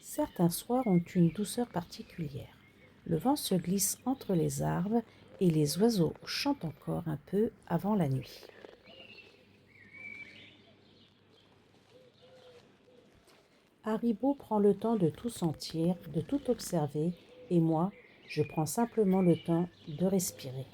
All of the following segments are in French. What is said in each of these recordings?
Certains soirs ont une douceur particulière. Le vent se glisse entre les arbres et les oiseaux chantent encore un peu avant la nuit. Haribo prend le temps de tout sentir, de tout observer, et moi, je prends simplement le temps de respirer.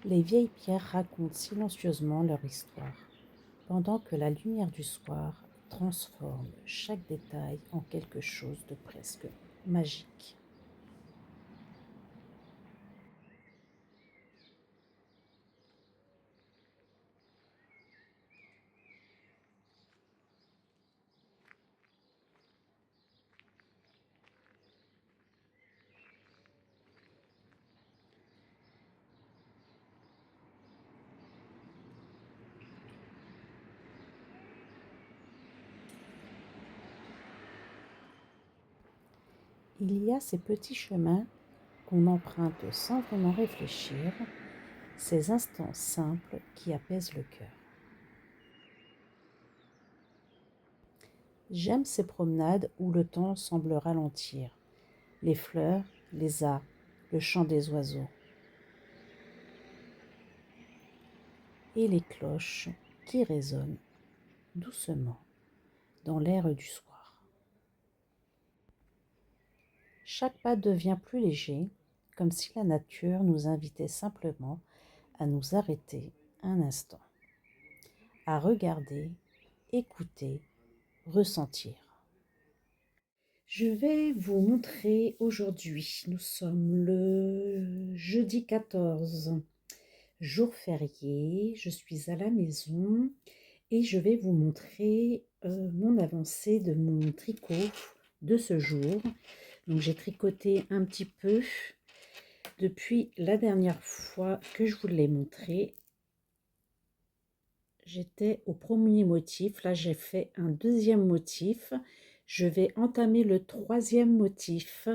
Les vieilles pierres racontent silencieusement leur histoire, pendant que la lumière du soir transforme chaque détail en quelque chose de presque magique. Il y a ces petits chemins qu'on emprunte sans vraiment réfléchir, ces instants simples qui apaisent le cœur. J'aime ces promenades où le temps semble ralentir, les fleurs, les arbres, le chant des oiseaux et les cloches qui résonnent doucement dans l'air du soir. Chaque pas devient plus léger, comme si la nature nous invitait simplement à nous arrêter un instant, à regarder, écouter, ressentir. Je vais vous montrer aujourd'hui, nous sommes le jeudi 14, jour férié, je suis à la maison et je vais vous montrer mon avancée de mon tricot de ce jour. Donc j'ai tricoté un petit peu depuis la dernière fois que je vous l'ai montré. J'étais au premier motif, là j'ai fait un deuxième motif. Je vais entamer le troisième motif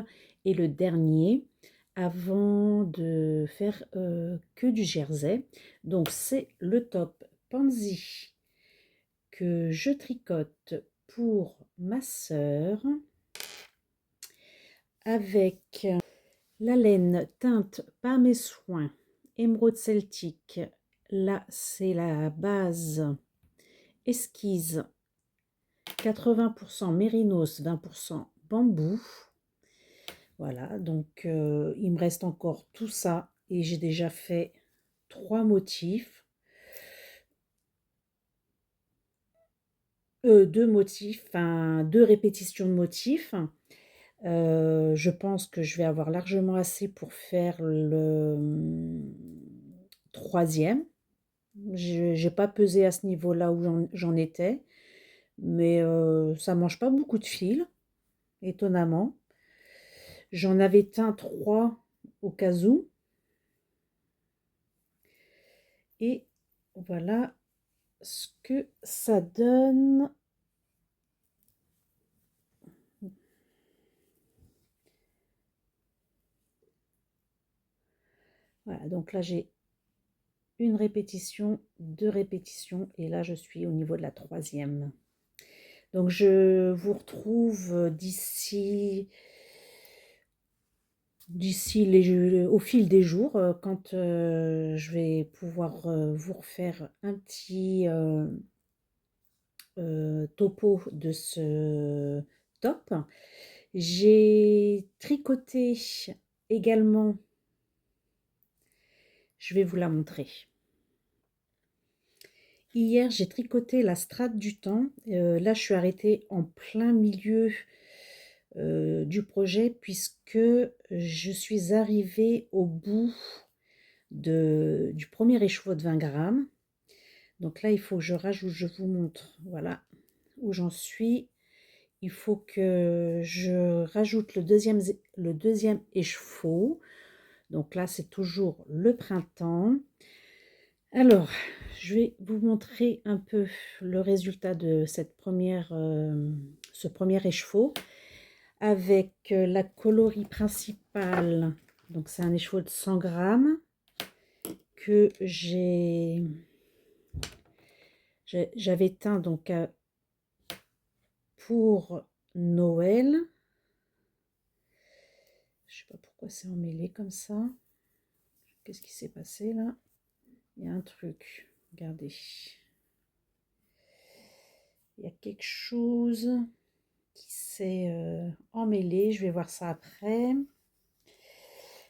et le dernier avant de faire que du jersey. Donc c'est le top Pansy que je tricote pour ma sœur avec la laine teinte par mes soins émeraude celtique. Là c'est la base esquisse 80% mérinos, 20% bambou. Voilà, donc il me reste encore tout ça et j'ai déjà fait 3 motifs. 2 motifs, enfin 2 répétitions de motifs. Je pense que je vais avoir largement assez pour faire le troisième. Je n'ai pas pesé à ce niveau-là où j'en étais, mais ça mange pas beaucoup de fil, étonnamment. J'en avais teint 3 au cas où. Et voilà ce que ça donne. Voilà, donc là j'ai une répétition, 2 répétitions et là je suis au niveau de la troisième. Donc je vous retrouve d'ici au fil des jours, quand je vais pouvoir vous refaire un petit topo de ce top. J'ai tricoté également, je vais vous la montrer. Hier, j'ai tricoté la strate du temps. Là, je suis arrêtée en plein milieu du projet puisque je suis arrivée au bout du premier écheveau de 20 grammes. Donc là, il faut que je rajoute, je vous montre, voilà où j'en suis. Il faut que je rajoute le deuxième écheveau. Donc là, c'est toujours le printemps. Alors, je vais vous montrer un peu le résultat de ce premier écheveau avec la coloris principale. Donc, c'est un écheveau de 100 grammes que j'avais teint donc pour Noël. Je sais pas pourquoi c'est emmêlé comme ça. Qu'est-ce qui s'est passé là? Il y a un truc. Regardez. Il y a quelque chose qui s'est emmêlé. Je vais voir ça après.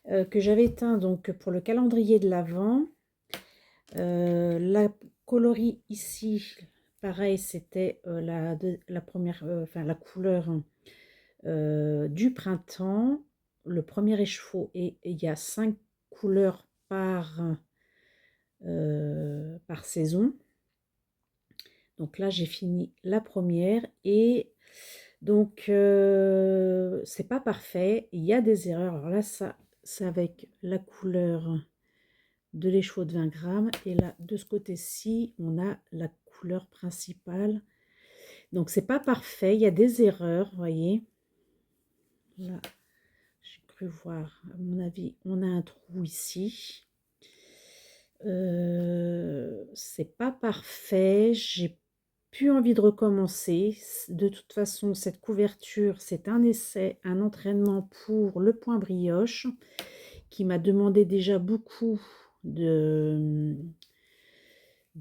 Que j'avais teint donc pour le calendrier de l'Avent. La coloris ici, pareil, c'était la première, enfin la couleur du printemps. Le premier écheveau et il y a 5 couleurs par saison. Donc là, j'ai fini la première et donc c'est pas parfait. Il y a des erreurs. Alors là, ça, c'est avec la couleur de l'écheveau de 20 grammes. Et là, de ce côté-ci, on a la couleur principale. Donc c'est pas parfait. Il y a des erreurs, vous voyez. Là, j'ai cru voir. À mon avis, on a un trou ici. C'est pas parfait. J'ai plus envie de recommencer. De toute façon, cette couverture, c'est un essai, un entraînement pour le point brioche qui m'a demandé déjà beaucoup de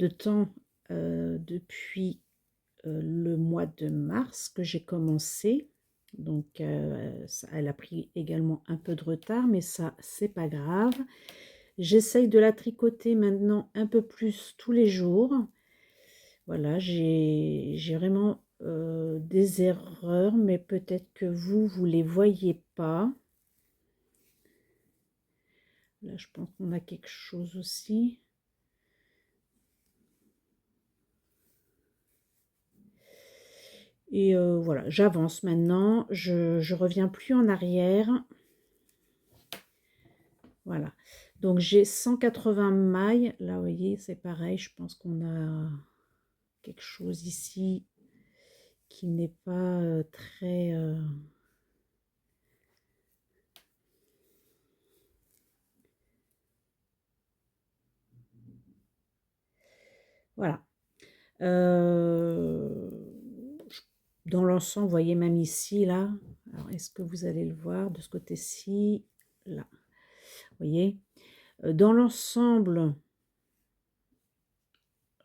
temps depuis le mois de mars que j'ai commencé. Donc, elle a pris également un peu de retard, mais ça, c'est pas grave. J'essaye de la tricoter maintenant un peu plus tous les jours. Voilà, j'ai vraiment des erreurs, mais peut-être que vous les voyez pas. Là, je pense qu'on a quelque chose aussi. Et voilà, j'avance maintenant. Je reviens plus en arrière. Voilà. Donc, j'ai 180 mailles. Là, vous voyez, c'est pareil. Je pense qu'on a quelque chose ici qui n'est pas très... Voilà. Dans l'ensemble, vous voyez même ici, là. Alors, est-ce que vous allez le voir de ce côté-ci? Là. Vous voyez? Dans l'ensemble,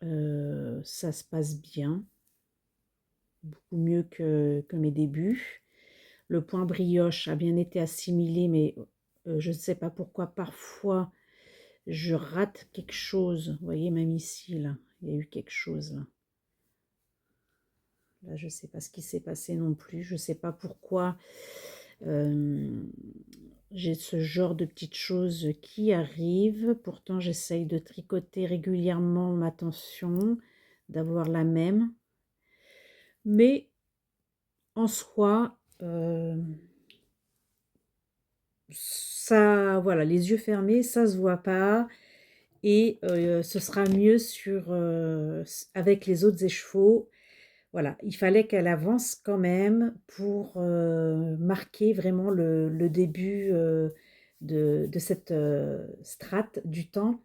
ça se passe bien. Beaucoup mieux que mes débuts. Le point brioche a bien été assimilé, mais je ne sais pas pourquoi parfois je rate quelque chose. Vous voyez, même ici, là, il y a eu quelque chose, là. Là, je ne sais pas ce qui s'est passé non plus. Je ne sais pas pourquoi j'ai ce genre de petites choses qui arrivent. Pourtant, j'essaye de tricoter régulièrement ma tension, d'avoir la même. Mais en soi, ça, voilà, les yeux fermés, ça se voit pas. Et ce sera mieux avec les autres écheveaux. Voilà, il fallait qu'elle avance quand même pour marquer vraiment le début de cette strate du temps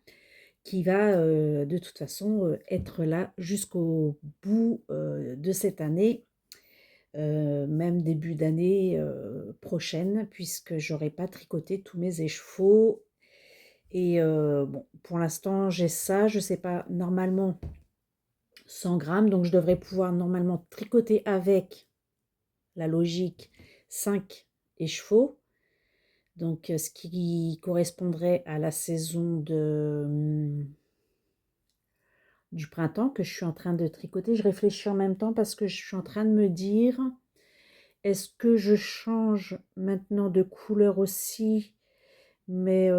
qui va de toute façon être là jusqu'au bout de cette année, même début d'année prochaine, puisque j'aurai pas tricoté tous mes échevaux. Et bon, pour l'instant, j'ai ça, je sais pas, normalement 100 grammes, donc je devrais pouvoir normalement tricoter avec la logique 5 écheveaux, donc ce qui correspondrait à la saison du printemps que je suis en train de tricoter. Je réfléchis en même temps parce que je suis en train de me dire, est-ce que je change maintenant de couleur aussi, mais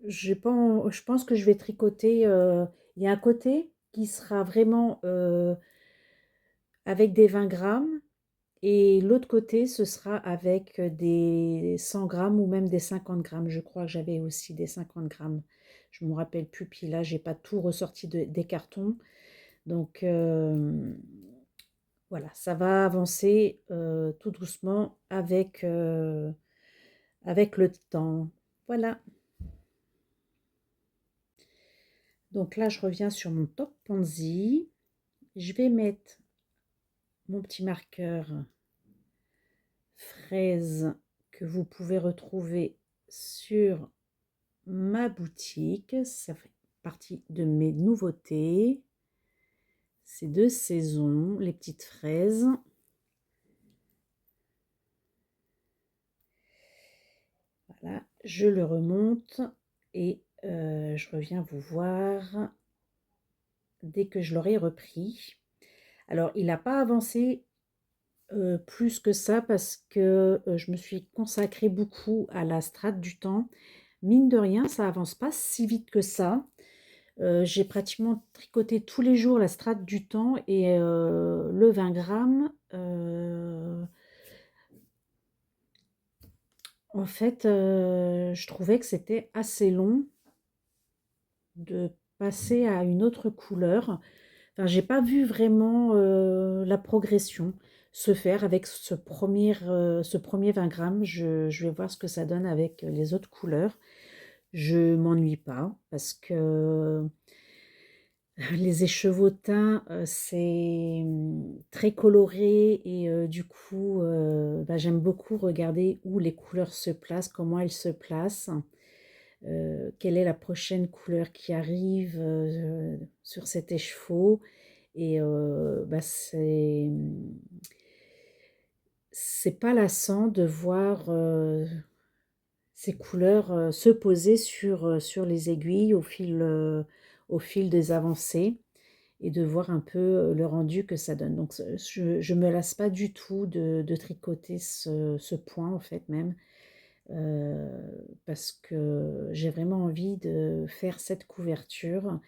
je pense que je vais tricoter. Il y a un côté qui sera vraiment avec des 20 grammes et l'autre côté, ce sera avec des 100 grammes ou même des 50 grammes. Je crois que j'avais aussi des 50 grammes. Je ne me rappelle plus. Puis là, j'ai pas tout ressorti des cartons. Donc voilà, ça va avancer tout doucement avec le temps. Voilà. Donc là, je reviens sur mon top Pansy. Je vais mettre mon petit marqueur fraise que vous pouvez retrouver sur ma boutique. Ça fait partie de mes nouveautés. C'est de saison, les petites fraises. Voilà, je le remonte et je reviens vous voir dès que je l'aurai repris. Alors, il n'a pas avancé plus que ça parce que je me suis consacrée beaucoup à la strate du temps. Mine de rien, ça avance pas si vite que ça. J'ai pratiquement tricoté tous les jours la strate du temps et le 20 grammes. En fait, je trouvais que c'était assez long de passer à une autre couleur. Enfin, j'ai pas vu vraiment la progression se faire avec ce premier 20 grammes. Je vais voir ce que ça donne avec les autres couleurs. Je m'ennuie pas parce que les écheveaux-teints, c'est très coloré et du coup, bah, j'aime beaucoup regarder où les couleurs se placent, comment elles se placent, quelle est la prochaine couleur qui arrive sur cet écheveau. Et bah, c'est pas lassant de voir ces couleurs se poser sur les aiguilles au fil des avancées et de voir un peu le rendu que ça donne. Donc je me lasse pas du tout de tricoter ce point en fait même, parce que j'ai vraiment envie de faire cette couverture.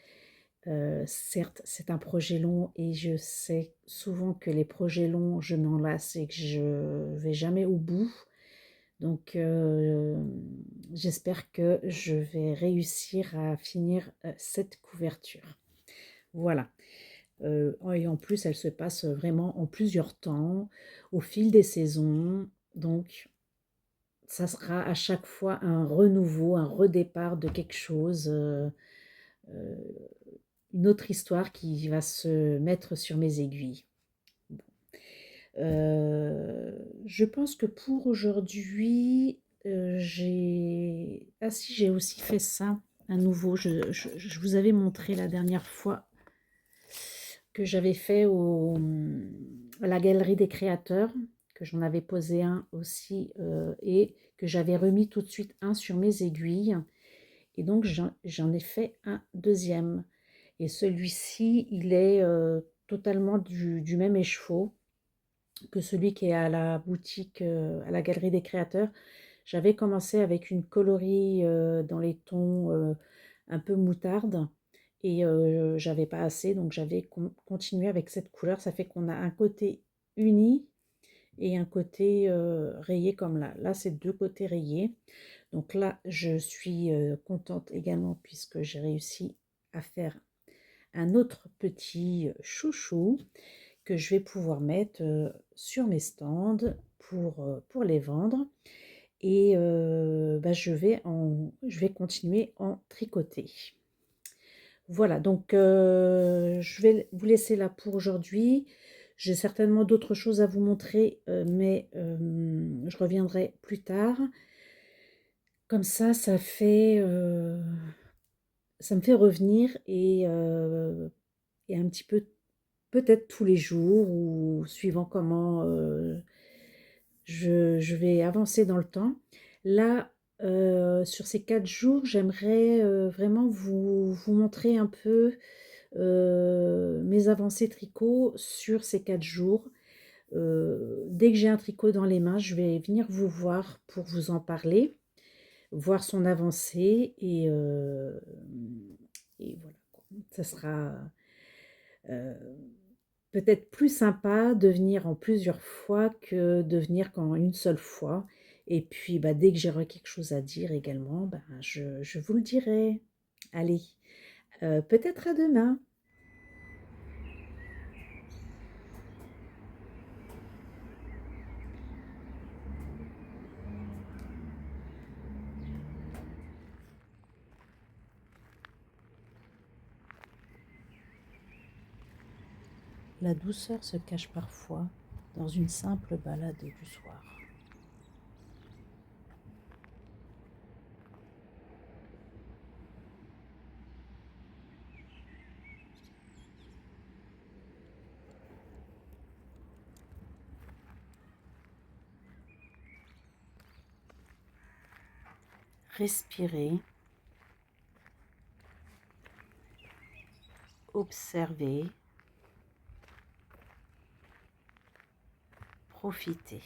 Certes, c'est un projet long et je sais souvent que les projets longs, je m'en lasse et que je vais jamais au bout. Donc, j'espère que je vais réussir à finir cette couverture. Voilà. Et en plus, elle se passe vraiment en plusieurs temps, au fil des saisons. Donc, ça sera à chaque fois un renouveau, un redépart de quelque chose, euh, une autre histoire qui va se mettre sur mes aiguilles. Je pense que pour aujourd'hui, j'ai... Ah si, j'ai aussi fait ça, à nouveau. Je vous avais montré la dernière fois que j'avais fait à la Galerie des Créateurs, que j'en avais posé un aussi, et que j'avais remis tout de suite un sur mes aiguilles. Et donc, j'en ai fait un deuxième. Et celui-ci, il est totalement du même écheveau que celui qui est à la boutique, à la Galerie des Créateurs. J'avais commencé avec une coloris dans les tons un peu moutarde et j'avais pas assez, donc j'avais continué avec cette couleur. Ça fait qu'on a un côté uni et un côté rayé comme là. Là, c'est deux côtés rayés. Donc là, je suis contente également puisque j'ai réussi à faire un autre petit chouchou que je vais pouvoir mettre sur mes stands pour les vendre et bah, je vais continuer en tricoter. Voilà, donc je vais vous laisser là pour aujourd'hui. J'ai certainement d'autres choses à vous montrer, mais je reviendrai plus tard. Comme ça me fait revenir et un petit peu, peut-être tous les jours ou suivant comment je vais avancer dans le temps. Là, sur ces 4 jours, j'aimerais vraiment vous montrer un peu mes avancées tricot sur ces 4 jours. Dès que j'ai un tricot dans les mains, je vais venir vous voir pour vous en parler, voir son avancée et voilà quoi. Ça sera euh, peut-être plus sympa de venir en plusieurs fois que de venir qu'en une seule fois. Et puis bah, dès que j'aurai quelque chose à dire également, bah, je vous le dirai. Allez, peut-être à demain. La douceur se cache parfois dans une simple balade du soir. Respirez, observez, profitez.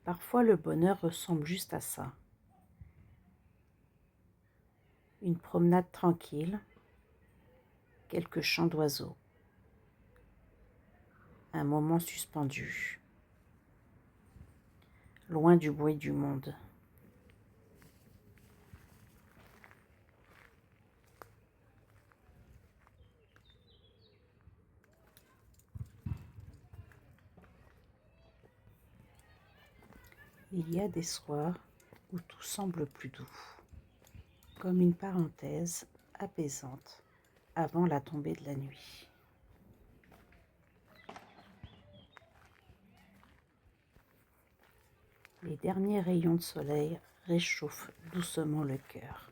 Parfois le bonheur ressemble juste à ça. Une promenade tranquille, quelques chants d'oiseaux, un moment suspendu, loin du bruit du monde. Il y a des soirs où tout semble plus doux, comme une parenthèse apaisante avant la tombée de la nuit. Les derniers rayons de soleil réchauffent doucement le cœur.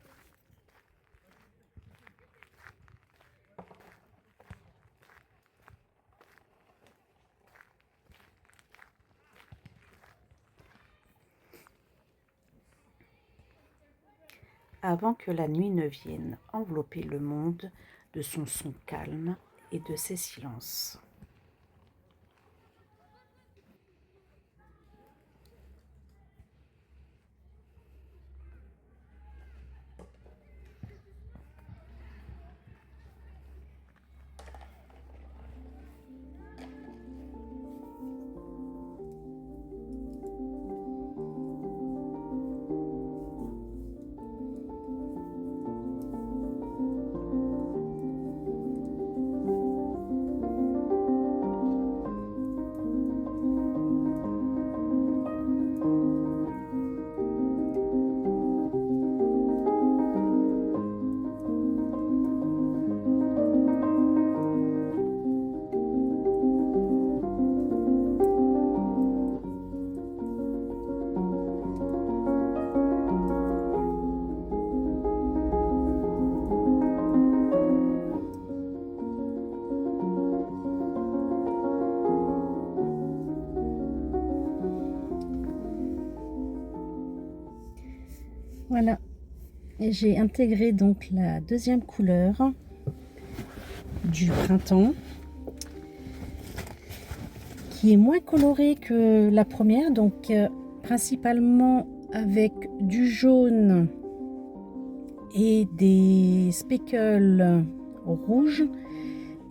Avant que la nuit ne vienne envelopper le monde de son son calme et de ses silences. Voilà, et j'ai intégré donc la deuxième couleur du printemps, qui est moins colorée que la première, donc principalement avec du jaune et des speckles rouges.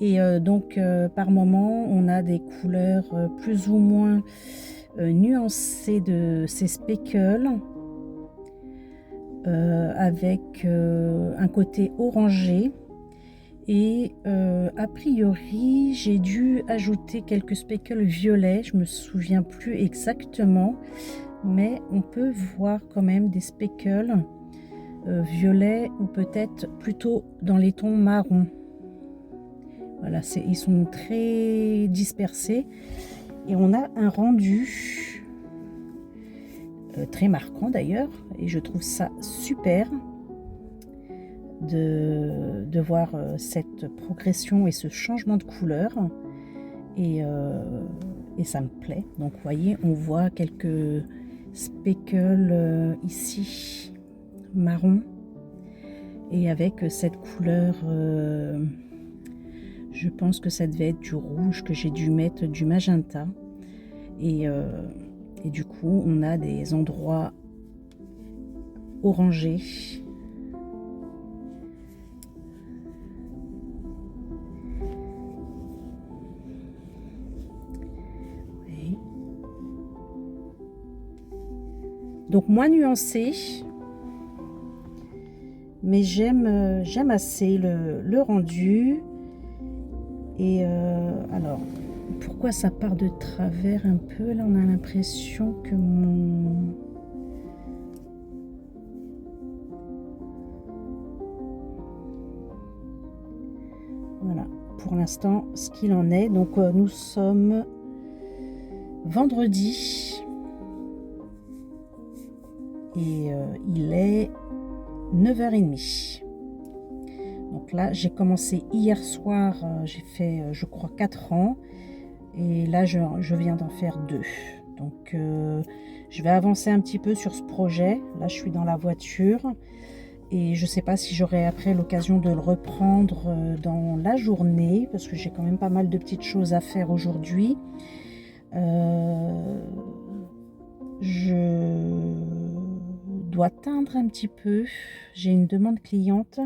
Et donc par moment on a des couleurs plus ou moins nuancées de ces speckles, avec un côté orangé. Et a priori j'ai dû ajouter quelques speckles violets, je me souviens plus exactement, mais on peut voir quand même des speckles violets, ou peut-être plutôt dans les tons marron. Voilà, ils sont très dispersés et on a un rendu très marquant d'ailleurs, et je trouve ça super de voir cette progression et ce changement de couleur, et ça me plaît. Donc vous voyez, on voit quelques speckles ici marron, et avec cette couleur je pense que ça devait être du rouge, que j'ai dû mettre du magenta, et du coup on a des endroits orangés. Oui. Donc moins nuancé, mais j'aime assez le rendu. Et alors, pourquoi ça part de travers un peu? Là, on a l'impression que mon... Voilà, pour l'instant, ce qu'il en est. Donc, nous sommes vendredi. Et il est 9h30. Donc là, j'ai commencé hier soir, j'ai fait, je crois, 4 rangs. Et là, je viens d'en faire 2. Donc, je vais avancer un petit peu sur ce projet. Là, je suis dans la voiture. Et je ne sais pas si j'aurai après l'occasion de le reprendre dans la journée, parce que j'ai quand même pas mal de petites choses à faire aujourd'hui. Je dois teindre un petit peu. J'ai une demande cliente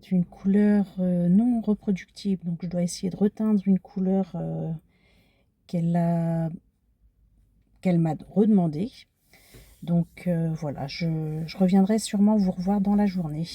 d'une couleur non reproductible, donc je dois essayer de reteindre une couleur qu'elle m'a redemandé. Donc voilà, je reviendrai sûrement vous revoir dans la journée.